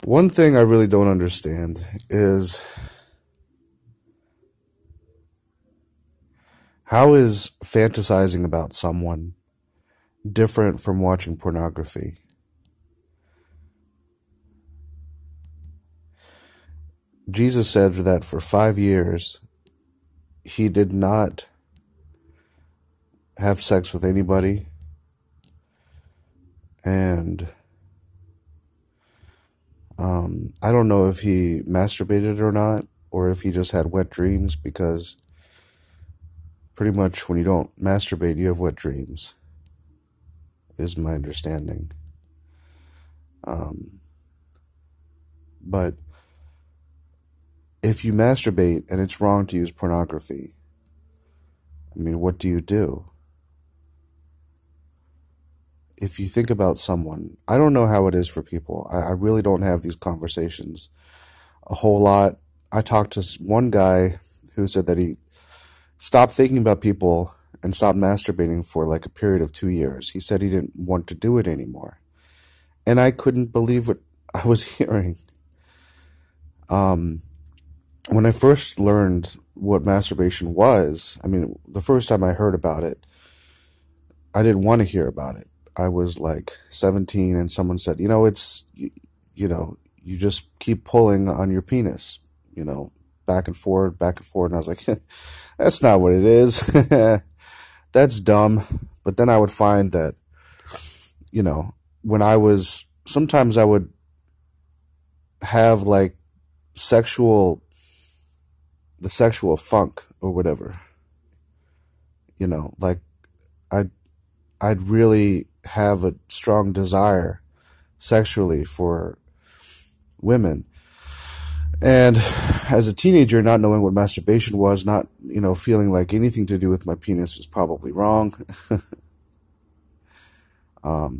One thing I really don't understand is how is fantasizing about someone different from watching pornography? Jesus said that for 5 years he did not have sex with anybody, and I don't know if he masturbated or not, or if he just had wet dreams, because pretty much when you don't masturbate, you have wet dreams, is my understanding. But if you masturbate and it's wrong to use pornography, I mean, what do you do? If you think about someone, I don't know how it is for people. I really don't have these conversations a whole lot. I talked to one guy who said that he stopped thinking about people and stopped masturbating for like a period of 2 years. He said he didn't want to do it anymore. And I couldn't believe what I was hearing. When I first learned what masturbation was, I mean, the first time I heard about it, I didn't want to hear about it. I was like 17 and someone said, you just keep pulling on your penis, back and forward, back and forward. And I was like, that's not what it is. That's dumb. But then I would find that, sometimes I would have like the sexual funk or whatever, like I'd really have a strong desire sexually for women. And as a teenager, not knowing what masturbation was, not, feeling like anything to do with my penis was probably wrong. What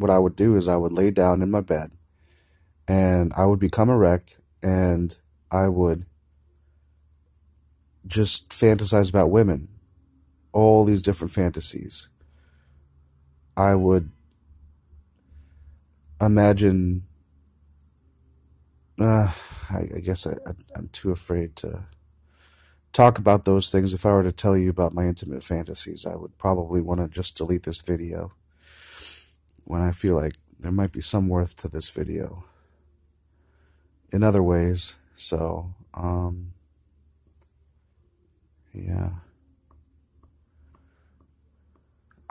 I would do is I would lay down in my bed and I would become erect and I would just fantasize about women. All these different fantasies. I would imagine, I guess I'm too afraid to talk about those things. If I were to tell you about my intimate fantasies, I would probably want to just delete this video when I feel like there might be some worth to this video in other ways. So, yeah.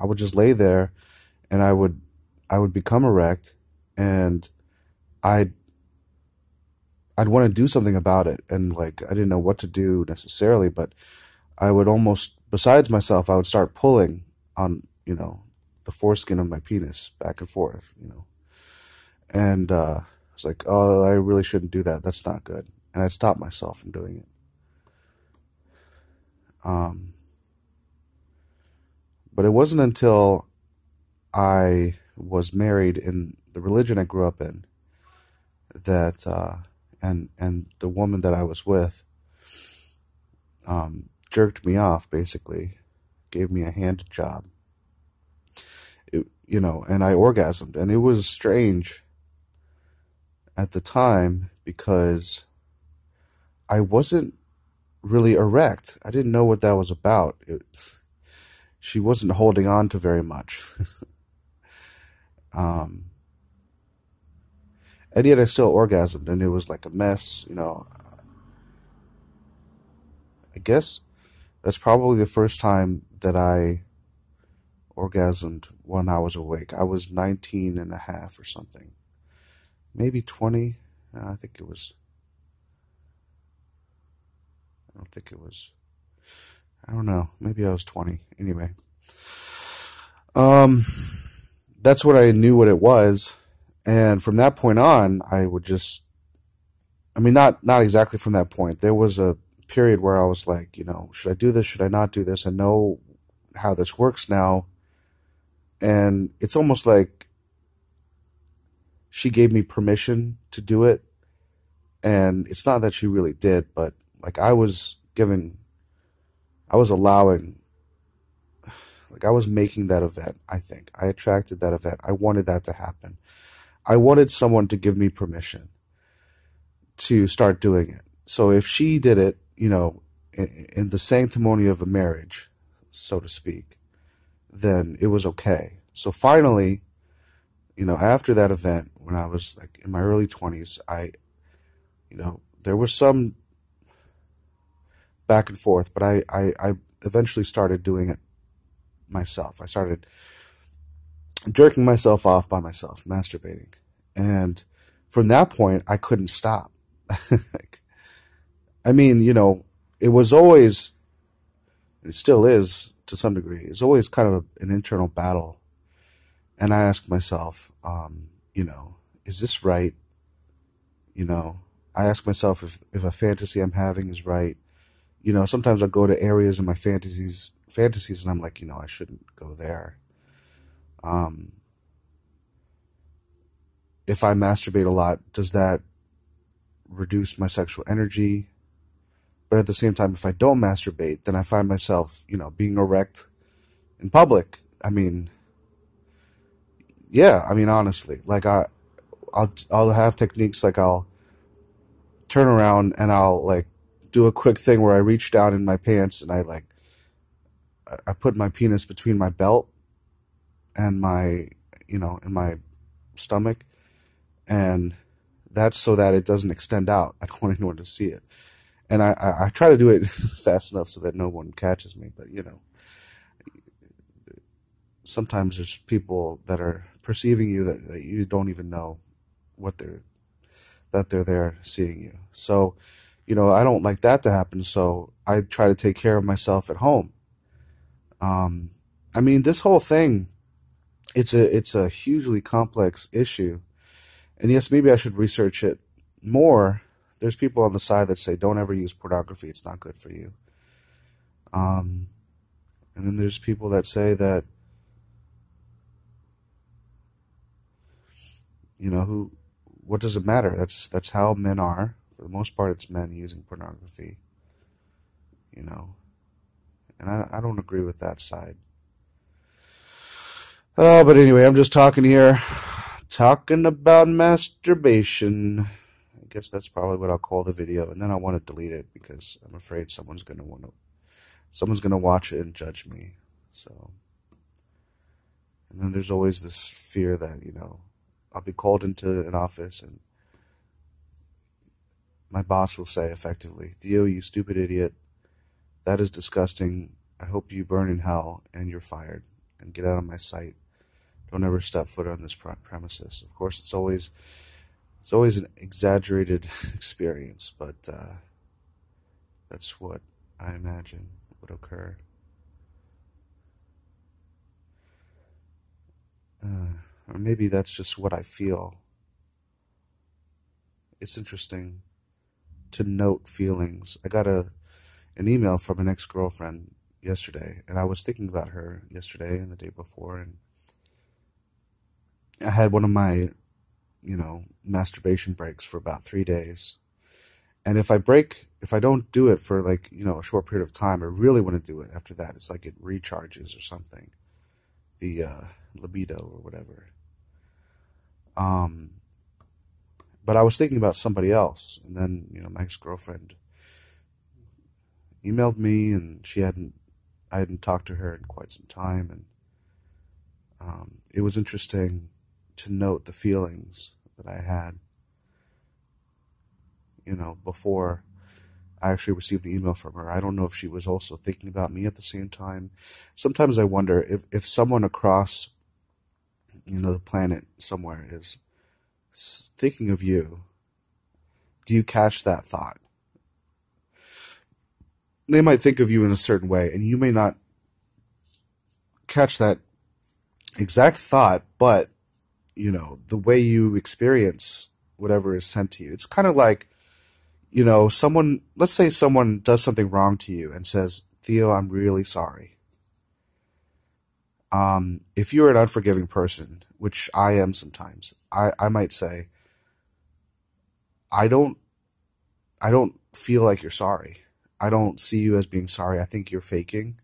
I would just lay there and I would become erect and I'd want to do something about it. And like, I didn't know what to do necessarily, but I would almost, besides myself, I would start pulling on, the foreskin of my penis back and forth, and, it's like, oh, I really shouldn't do that. That's not good. And I'd stop myself from doing it. But it wasn't until I was married in the religion I grew up in that, and the woman that I was with, jerked me off, basically, gave me a hand job, and I orgasmed. And it was strange at the time because I wasn't really erect. I didn't know what that was about. She wasn't holding on to very much. And yet I still orgasmed, and it was like a mess, I guess that's probably the first time that I orgasmed when I was awake. I was 19 and a half or something. Maybe 20. I don't think it was. I don't know. Maybe I was 20. Anyway. That's what I knew what it was. And from that point on, I would just, not exactly from that point. There was a period where I was like, should I do this? Should I not do this? I know how this works now. And it's almost like she gave me permission to do it. And it's not that she really did, but like I was allowing Like I was making that event, I think. I attracted that event. I wanted that to happen. I wanted someone to give me permission to start doing it. So if she did it, in the sanctimony of a marriage, so to speak, then it was okay. So finally, after that event, when I was like in my early 20s, there was some back and forth, but I eventually started doing it myself. I started jerking myself off by myself, masturbating. And from that point, I couldn't stop. Like, I mean, it was always, it still is to some degree, it's always kind of an internal battle. And I ask myself, is this right? I ask myself if a fantasy I'm having is right. Sometimes I go to areas in my fantasies, and I'm like, I shouldn't go there. If I masturbate a lot, does that reduce my sexual energy? But at the same time, if I don't masturbate, then I find myself, being erect in public. I mean, yeah, I mean, honestly, like I'll have techniques like I'll turn around and I'll like do a quick thing where I reach down in my pants and I put my penis between my belt and my, in my stomach. And that's so that it doesn't extend out. I don't want anyone to see it. And I try to do it fast enough so that no one catches me. But, sometimes there's people that are perceiving you that you don't even know that they're there seeing you. So, I don't like that to happen. So I try to take care of myself at home. I mean, this whole thing, it's a hugely complex issue. And yes, maybe I should research it more. There's people on the side that say, don't ever use pornography. It's not good for you. And then there's people that say that, what does it matter? That's how men are. For the most part, it's men using pornography, and I don't agree with that side. But anyway, I'm just talking here, talking about masturbation. I guess that's probably what I'll call the video, and then I want to delete it because I'm afraid someone's gonna watch it and judge me. So, and then there's always this fear that I'll be called into an office and my boss will say effectively, Theo, you stupid idiot, that is disgusting. I hope you burn in hell and you're fired and get out of my sight. Don't ever step foot on this premises. Of course, it's always an exaggerated experience, but that's what I imagine would occur. Or maybe that's just what I feel. It's interesting to note feelings. I got an email from an ex-girlfriend yesterday, and I was thinking about her yesterday and the day before, and I had one of my, masturbation breaks for about 3 days. And if I don't do it for like, a short period of time, I really want to do it after that. It's like it recharges or something. The libido or whatever. But I was thinking about somebody else, and then, my ex-girlfriend emailed me, and I hadn't talked to her in quite some time, and it was interesting to note the feelings that I had, before I actually received the email from her. I don't know if she was also thinking about me at the same time. Sometimes I wonder if someone across, the planet somewhere is thinking of you, do you catch that thought? They might think of you in a certain way, and you may not catch that exact thought, but, the way you experience whatever is sent to you. It's kind of like, let's say someone does something wrong to you and says, Theo, I'm really sorry. If you're an unforgiving person, which I am sometimes, I might say, I don't feel like you're sorry. I don't see you as being sorry. I think you're faking.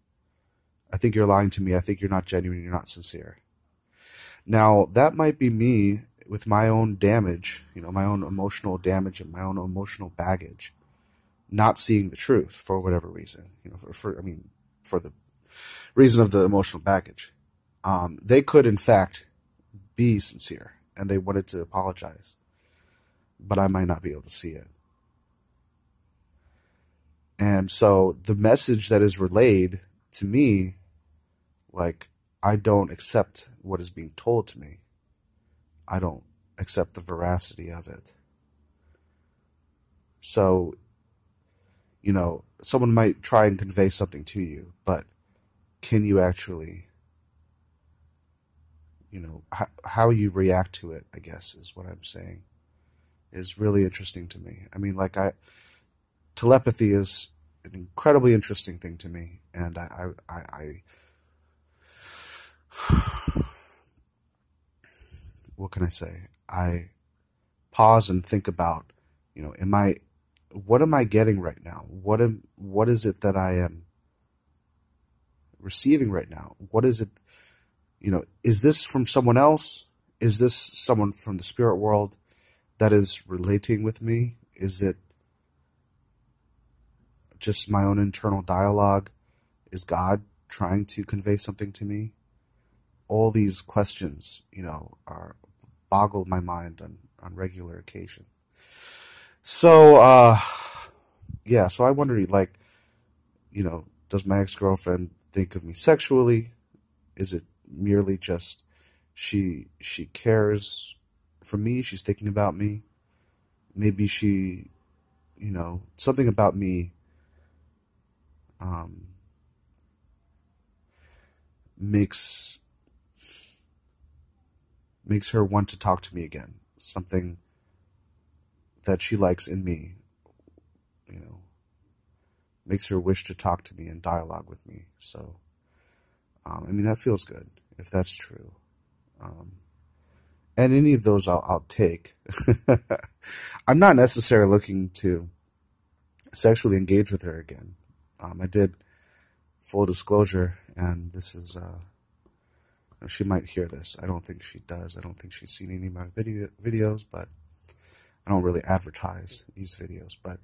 I think you're lying to me. I think you're not genuine. You're not sincere. Now, that might be me with my own damage, my own emotional damage and my own emotional baggage, not seeing the truth for whatever reason, for the reason of the emotional baggage. They could, in fact, be sincere and they wanted to apologize, but I might not be able to see it. And so the message that is relayed to me, like, I don't accept what is being told to me. I don't accept the veracity of it. So, someone might try and convey something to you, but can you actually, how you react to it, I guess, is what I'm saying, is really interesting to me. I mean, telepathy is an incredibly interesting thing to me, and I what can I say? I pause and think about, what am I getting right now? What is it that I am receiving right now? What is it, is this from someone else? Is this someone from the spirit world that is relating with me? Is it just my own internal dialogue? Is God trying to convey something to me? All these questions, are boggle my mind on regular occasion. So, so I wonder, does my ex-girlfriend think of me sexually? Is it merely just she cares for me? She's thinking about me. Maybe she, something about me makes her want to talk to me again. Something that she likes in me, makes her wish to talk to me and dialogue with me. So, that feels good, if that's true. And any of those I'll take. I'm not necessarily looking to sexually engage with her again. I did, full disclosure, and this is, she might hear this. I don't think she does. I don't think she's seen any of my videos, but I don't really advertise these videos. But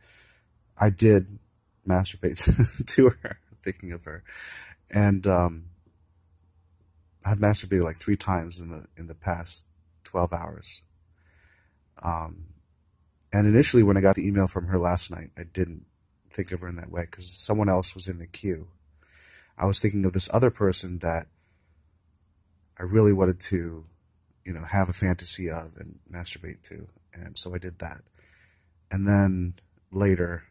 I did masturbate to her, thinking of her. And I've masturbated like 3 times in the past 12 hours. And initially when I got the email from her last night, I didn't think of her in that way because someone else was in the queue. I was thinking of this other person that I really wanted to, have a fantasy of and masturbate to. And so I did that. And then later,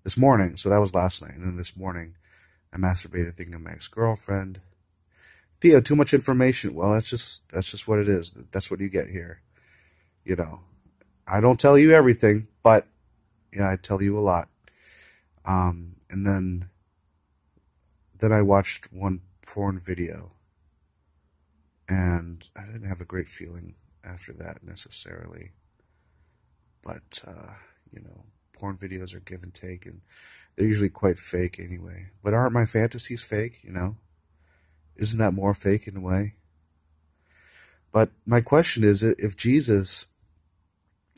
this morning, so that was last night, and then this morning, I masturbated thinking of my ex-girlfriend. Theo, too much information. Well, that's just what it is. That's what you get here. I don't tell you everything, but yeah, I tell you a lot. And then I watched one porn video, and I didn't have a great feeling after that necessarily. But, porn videos are give and take, and they're usually quite fake anyway. But aren't my fantasies fake, Isn't that more fake in a way? But my question is, if Jesus,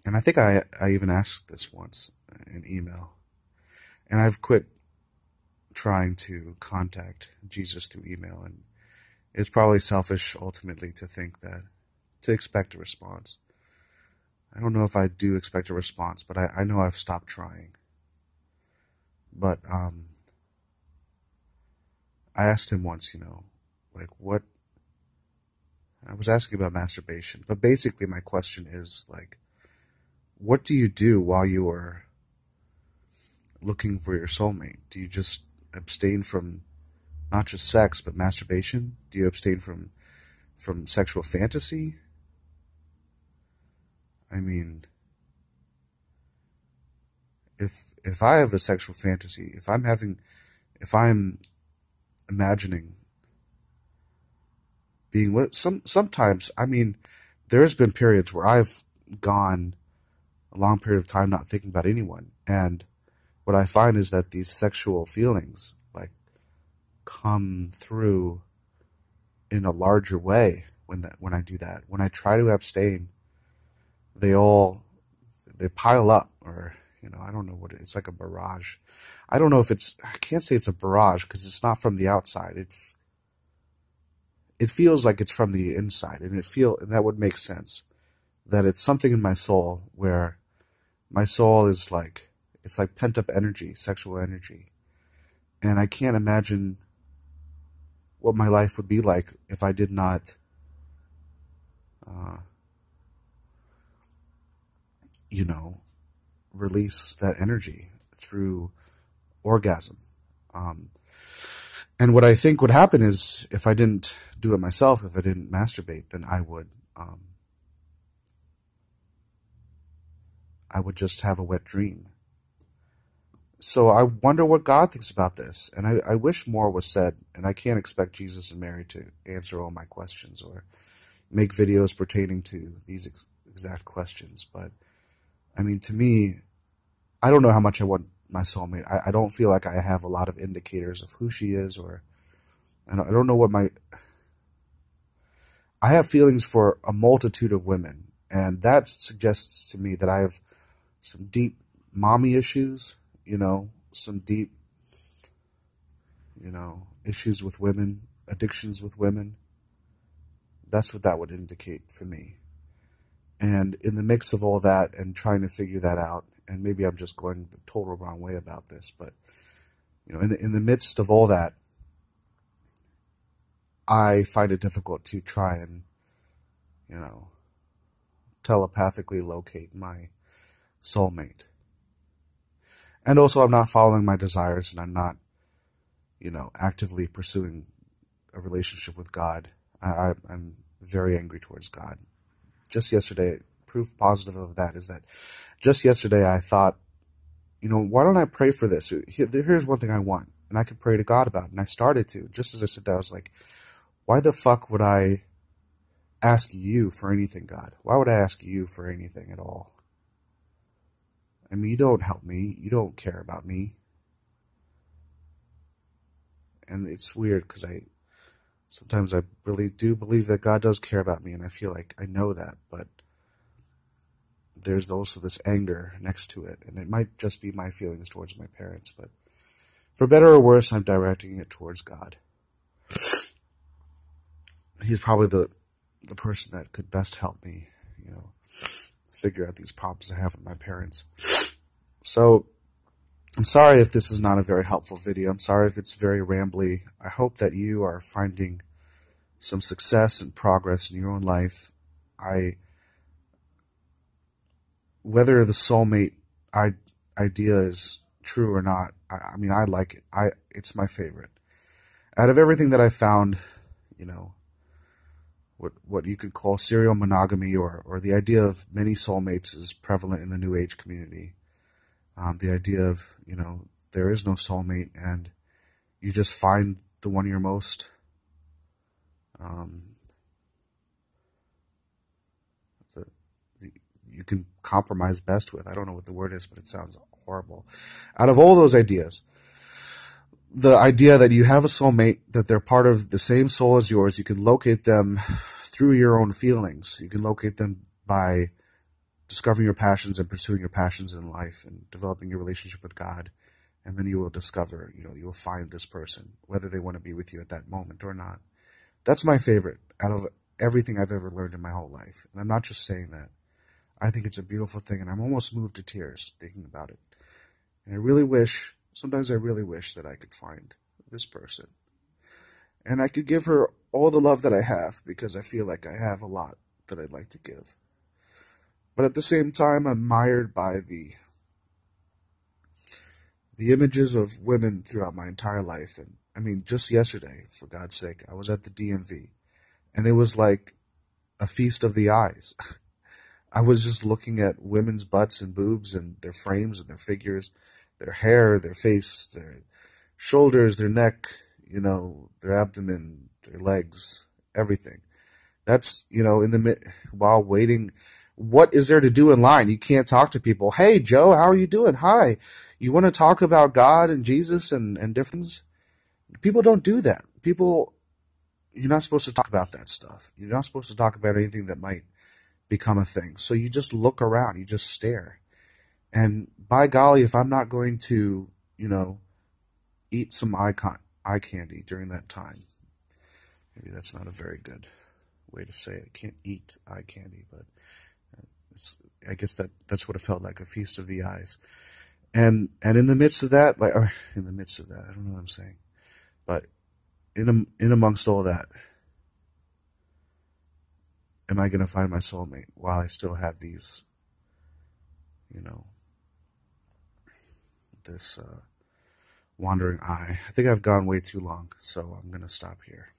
and I think I even asked this once in email, and I've quit trying to contact Jesus through email, and it's probably selfish ultimately to expect a response. I don't know if I do expect a response, but I know I've stopped trying. But I asked him once, what, I was asking about masturbation, but basically my question is, what do you do while you are looking for your soulmate? Do you just abstain from not just sex, but masturbation? Do you abstain from sexual fantasy? I mean, if I have a sexual fantasy, if I'm imagining being with sometimes, there's been periods where I've gone a long period of time not thinking about anyone, and what I find is that these sexual feelings, come through in a larger way when I do that. When I try to abstain, they pile up, or I don't know what it's like, a barrage. I don't know if I can't say it's a barrage because it's not from the outside. It feels like it's from the inside, and that would make sense, that it's something in my soul where my soul is like, it's like pent up energy, sexual energy. And I can't imagine what my life would be like if I did not, release that energy through orgasm. And what I think would happen is, if I didn't do it myself, if I didn't masturbate, then I would just have a wet dream. So I wonder what God thinks about this, and I wish more was said, and I can't expect Jesus and Mary to answer all my questions or make videos pertaining to these exact questions. But I mean, to me, I don't know how much I want my soulmate. I don't feel like I have a lot of indicators of who she is, and I don't know what I have feelings for a multitude of women, and that suggests to me that I have some deep mommy issues, some deep, issues with women, addictions with women. That's what that would indicate for me. And in the mix of all that and trying to figure that out, and maybe I'm just going the total wrong way about this, but, in the midst of all that, I find it difficult to try and, telepathically locate my soulmate. And also, I'm not following my desires, and I'm not, actively pursuing a relationship with God. I'm very angry towards God. Just yesterday, proof positive of that is that just yesterday I thought, why don't I pray for this? Here's one thing I want, and I can pray to God about it. And I started to. Just as I said that, I was like, why the fuck would I ask you for anything, God? Why would I ask you for anything at all? I mean, you don't help me. You don't care about me. And it's weird because sometimes I really do believe that God does care about me, and I feel like I know that, but there's also this anger next to it, and it might just be my feelings towards my parents, but for better or worse, I'm directing it towards God. He's probably the person that could best help me, figure out these problems I have with my parents. So, I'm sorry if this is not a very helpful video. I'm sorry if it's very rambly. I hope that you are finding some success and progress in your own life. Whether the soulmate idea is true or not, I mean, I like it. It's my favorite. Out of everything that I found, what you could call serial monogamy, or the idea of many soulmates is prevalent in the New Age community. The idea of, there is no soulmate, and you just find the one you're most you can compromise best with. I don't know what the word is, but it sounds horrible. Out of all those ideas, the idea that you have a soulmate, that they're part of the same soul as yours, you can locate them through your own feelings. You can locate them by discovering your passions and pursuing your passions in life and developing your relationship with God. And then you will discover, you will find this person, whether they want to be with you at that moment or not. That's my favorite out of everything I've ever learned in my whole life. And I'm not just saying that. I think it's a beautiful thing, and I'm almost moved to tears thinking about it. And sometimes I really wish that I could find this person. And I could give her all the love that I have, because I feel like I have a lot that I'd like to give. But at the same time, I'm mired by the images of women throughout my entire life. And I mean, just yesterday, for God's sake, I was at the DMV, and it was like a feast of the eyes. I was just looking at women's butts and boobs and their frames and their figures, their hair, their face, their shoulders, their neck, their abdomen, their legs, everything. That's, while waiting. What is there to do in line? You can't talk to people. Hey, Joe, how are you doing? Hi. You want to talk about God and Jesus and different things? People don't do that. People, you're not supposed to talk about that stuff. You're not supposed to talk about anything that might become a thing. So you just look around, you just stare. And by golly, if I'm not going to, you know, eat some eye candy during that time, maybe that's not a very good way to say it. I can't eat eye candy, but it's, I guess that's what it felt like, a feast of the eyes. And in the midst of that, like, or in the midst of that, I don't know what I'm saying, but in amongst all that, am I going to find my soulmate while I still have these, you know, this wandering eye? I think I've gone way too long, so I'm going to stop here.